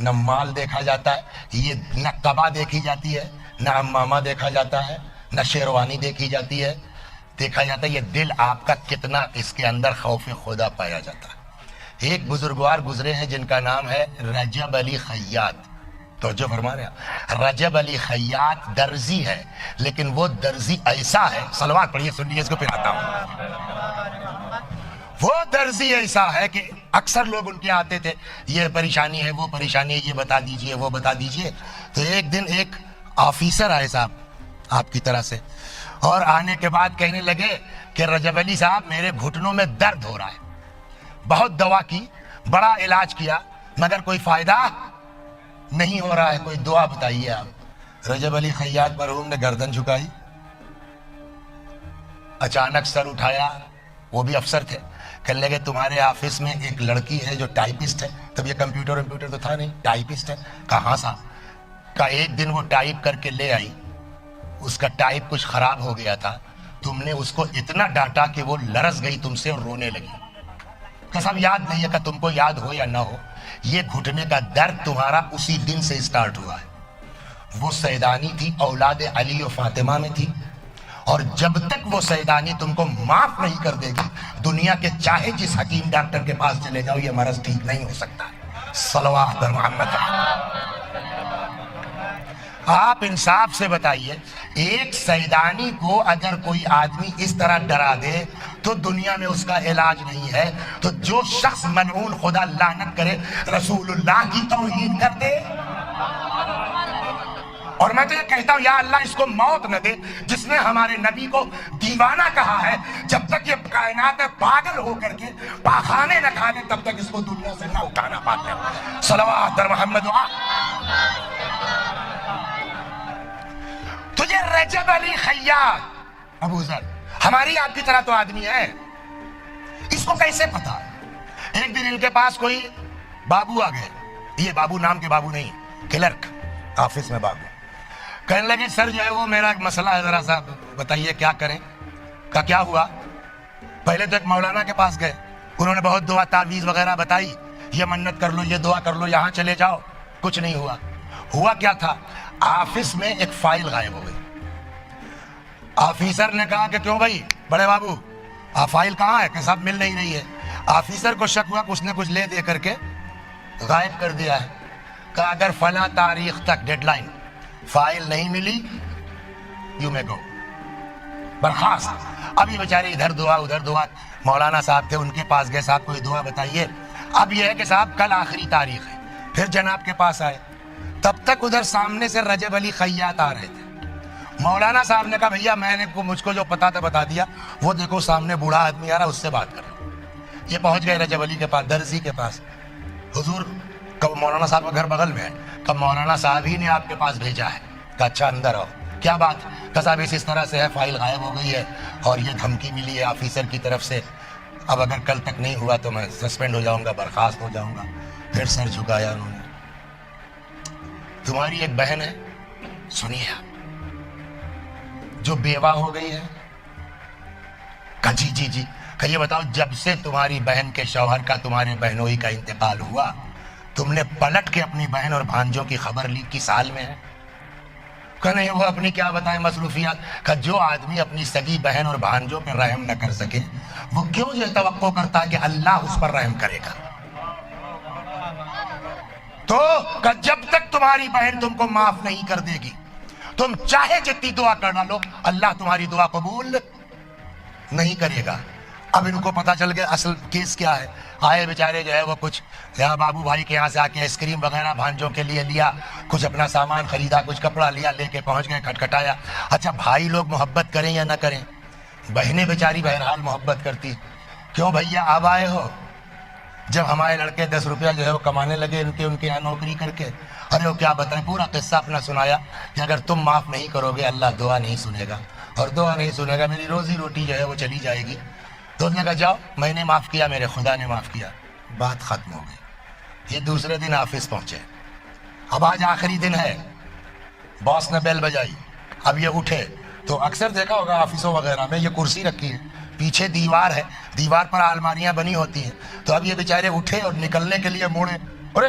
نہ مال دیکھا جاتا ہے، یہ نہ قبا دیکھی جاتی ہے، نہ امامہ دیکھا جاتا ہے، نہ شیروانی دیکھی جاتی ہے، دیکھا جاتا ہے یہ دل آپ کا کتنا اس کے اندر خوف خدا پایا جاتا ہے۔ ایک بزرگوار گزرے ہیں جن کا نام ہے رجب علی خیاط، توجہ فرما رہے ہیں، رجب علی خیاط درزی ہے، لیکن وہ درزی ایسا ہے، صلوات پڑھیے سنیے اس کو پھر آتا ہوں، وہ درزی ایسا ہے کہ اکثر لوگ ان کے آتے تھے، یہ پریشانی ہے وہ پریشانی ہے، یہ بتا دیجئے وہ بتا دیجئے، تو ایک دن ایک آفیسر آئے صاحب آپ کی طرح سے، اور آنے کے بعد کہنے لگے کہ رجب علی صاحب میرے گھٹنوں میں درد ہو رہا ہے، بہت دوا کی، بڑا علاج کیا، مگر کوئی فائدہ نہیں ہو رہا ہے، کوئی دعا بتائیے آپ۔ رجب علی خیاط مرحوم نے گردن جھکائی، اچانک سر اٹھایا، وہ بھی افسر تھے، کہنے لگے تمہارے آفس میں ایک لڑکی ہے جو ٹائپسٹ ہے، تب یہ کمپیوٹر تو تھا نہیں، ٹائپسٹ ہے، کہاں صاحب؟ کہا ایک دن وہ ٹائپ کر کے لے آئی، اس کا ٹائپ کچھ خراب ہو گیا تھا، تم نے اس کو اتنا ڈانٹا کہ وہ لرز گئی تم سے اور رونے لگی، قسم یاد نہیں ہے کہ تم کو یاد ہو یا نہ ہو، یہ گھٹنے کا درد تمہارا اسی دن سے اسٹارٹ ہوا ہے۔ وہ سیدانی تھی، اولاد علی و فاطمہ میں تھی، اور جب تک وہ سیدانی تم کو معاف نہیں کر دے گی، دنیا کے چاہے جس حکیم ڈاکٹر کے پاس چلے جاؤ یہ مرض ٹھیک نہیں ہو سکتا ہے۔ صلوات بر محمد۔ آپ انصاف سے بتائیے، ایک سیدانی کو اگر کوئی آدمی اس طرح ڈرا دے تو دنیا میں اس کا علاج نہیں ہے، تو جو شخص ملعون خدا لعنت کرے رسول اللہ کی توہین کر دے، اور میں تو یہ کہتا ہوں یا اللہ اس کو موت نہ دے جس نے ہمارے نبی کو دیوانہ کہا ہے، جب تک یہ کائنات میں پاگل ہو کر کے پاخانے نہ کھا لے تب تک اس کو دنیا سے نہ اٹھانا پاتے ہیں۔ صلوات در محمد۔ تو یہ رجب علی خیاط ابو ذر ہماری آپ کی طرح تو آدمی ہے، اس کو کیسے پتا؟ ایک دن ان کے پاس کوئی بابو آ گئے، یہ بابو نام کے بابو نہیں، کلرک آفس میں بابو، کہنے لگے سر جو ہے وہ میرا ایک مسئلہ ہے، ذرا سا بتائیے کیا کریں؟ کہا کیا ہوا؟ پہلے تو ایک مولانا کے پاس گئے، انہوں نے بہت دعا تعویذ وغیرہ بتائی، یہ منت کر لو، یہ دعا کر لو، یہاں چلے جاؤ، کچھ نہیں ہوا۔ ہوا کیا تھا؟ آفس میں ایک فائل غائب ہو گئی۔ آفیسر نے کہا کہ کیوں بھائی بڑے بابو فائل کہاں ہے؟ کہ صاحب مل نہیں رہی ہے۔ آفیسر کو شک ہوا کہ اس نے کچھ لے دے کر کے غائب کر دیا ہے۔ کہا اگر فلاں تاریخ تک ڈیڈ لائن فائل نہیں ملی یو میں گو، برخاست۔ اب یہ بیچارے ادھر دعا ادھر دعا، مولانا صاحب تھے ان کے پاس گئے، صاحب کوئی دعا بتائیے۔ اب یہ ہے کہ صاحب کل آخری تاریخ ہے، پھر جناب کے پاس آئے، تب تک ادھر سامنے سے رجب علی خیاط آ رہے تھے۔ مولانا صاحب نے کہا بھیا میں نے مجھ کو جو پتا تھا بتا دیا، وہ دیکھو سامنے بوڑھا آدمی آ رہا، اس سے بات کرو۔ یہ پہنچ گئے رجب علی کے پاس، درزی کے پاس۔ حضور کب مولانا صاحب کا گھر بغل میں ہے، کب مولانا صاحب ہی نے آپ کے پاس بھیجا ہے؟ کہا اچھا اندر آؤ، کیا بات؟ کہا صاحب اس طرح سے ہے، فائل غائب ہو گئی ہے اور یہ دھمکی ملی ہے آفیسر کی طرف سے، اب اگر کل تک نہیں ہوا تو میں سسپینڈ ہو جاؤں گا، برخاست ہو جاؤں گا۔ پھر سر جھکایا انہوں نے۔ تمہاری ایک بہن ہے، سنیے آپ، جو بیوہ ہو گئی ہے۔ کہا جی جی جی۔ کہ یہ بتاؤ جب سے تمہاری بہن کے شوہر کا تمہارے بہنوئی کا انتقال ہوا، تم نے پلٹ کے اپنی بہن اور بھانجوں کی خبر لی کس حال میں ہے؟ کہ نہیں وہ اپنی کیا بتائیں مصروفیات۔ کہ جو آدمی اپنی سگی بہن اور بھانجوں پر رحم نہ کر سکے، وہ کیوں یہ توقع کرتا ہے کہ اللہ اس پر رحم کرے گا؟ تو کہ جب تک تمہاری بہن تم کو معاف نہیں کر دے گی، تم چاہے جتنی دعا کر ڈالو، اللہ تمہاری دعا قبول نہیں کرے گا۔ اب ان کو پتا چل گیا اصل کیس کیا ہے۔ آئے بیچارے جو ہے وہ کچھ یہاں بابو بھائی کے یہاں سے آ کے آئس کریم وغیرہ بھانجوں کے لیے لیا، کچھ اپنا سامان خریدا، کچھ کپڑا لیا، لے کے پہنچ گئے، کھٹکھٹایا۔ اچھا بھائی لوگ محبت کریں یا نہ کریں، بہنیں بیچاری بہرحال محبت کرتی، کیوں بھیا اب آئے ہو؟ جب ہمارے لڑکے 10 روپیہ جو ہے وہ کمانے لگے ان کے یہاں نوکری کر کے، ارے وہ کیا بتائیں، پورا قصہ اپنا سنایا کہ اگر تم معاف نہیں کرو گے اللہ دعا نہیں سنے گا، اور دعا نہیں سنے گا میری روزی روٹی جو ہے وہ چلی جائے گی۔ تو اس نے کہا جاؤ میں نے معاف کیا، میرے خدا نے معاف کیا، بات ختم ہو گئی۔ یہ دوسرے دن آفس پہنچے، اب آج آخری دن ہے، باس نے بیل بجائی، اب یہ اٹھے تو اکثر دیکھا ہوگا آفسوں وغیرہ میں یہ کرسی رکھی ہے، پیچھے دیوار ہے، دیوار پر الماریاں بنی ہوتی ہیں، تو اب یہ بیچارے اٹھے اور نکلنے کے لیے موڑے، ارے